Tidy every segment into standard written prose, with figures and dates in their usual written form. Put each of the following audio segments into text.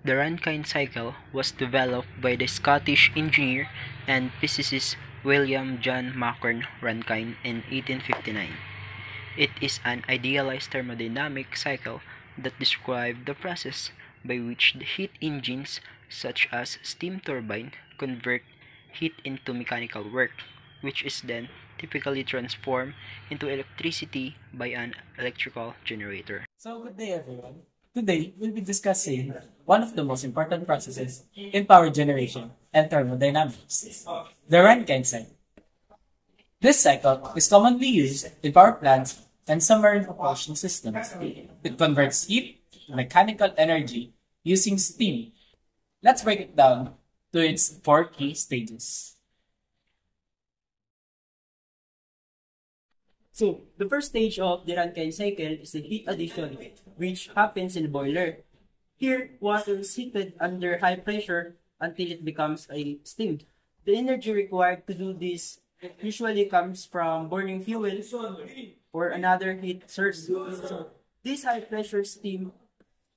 The Rankine cycle was developed by the Scottish engineer and physicist William John Macquorn Rankine in 1859. It is an idealized thermodynamic cycle that describes the process by which the heat engines, such as steam turbine, convert heat into mechanical work, which is then typically transformed into electricity by an electrical generator. So good day everyone. Today we'll be discussing one of the most important processes in power generation and thermodynamics, the Rankine cycle. This cycle is commonly used in power plants and submarine propulsion systems. It converts heat to mechanical energy using steam. Let's break it down to its four key stages. So, the first stage of the Rankine cycle is the heat addition, which happens in the boiler. Here, water is heated under high pressure until it becomes a steam. The energy required to do this usually comes from burning fuel or another heat source. So, this high pressure steam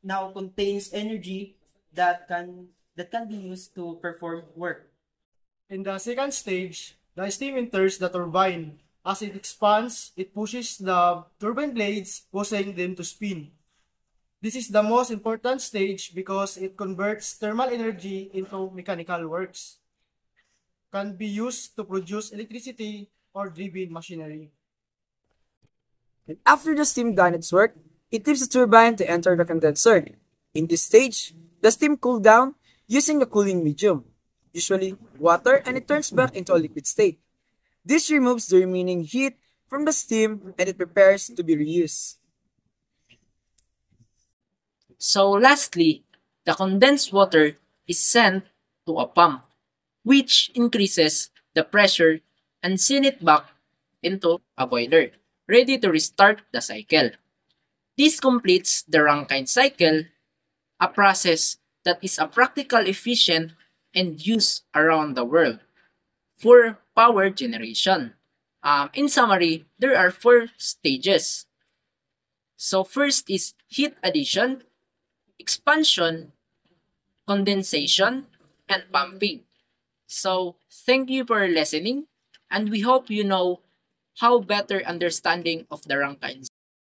now contains energy that can be used to perform work. In the second stage, the steam enters the turbine. As it expands, it pushes the turbine blades, causing them to spin. This is the most important stage because it converts thermal energy into mechanical works. Can be used to produce electricity or driven machinery. And after the steam done its work, it leaves the turbine to enter the condenser. In this stage, the steam cools down using a cooling medium, usually water, and it turns back into a liquid state. This removes the remaining heat from the steam and it prepares to be reused. So lastly, the condensed water is sent to a pump, which increases the pressure and send it back into a boiler, ready to restart the cycle. This completes the Rankine cycle, a process that is a practical, efficient, and used around the world for power generation. In summary, there are four stages. So first is heat addition, expansion, condensation, and pumping. So thank you for listening, and we hope you know how better understanding of the Rankine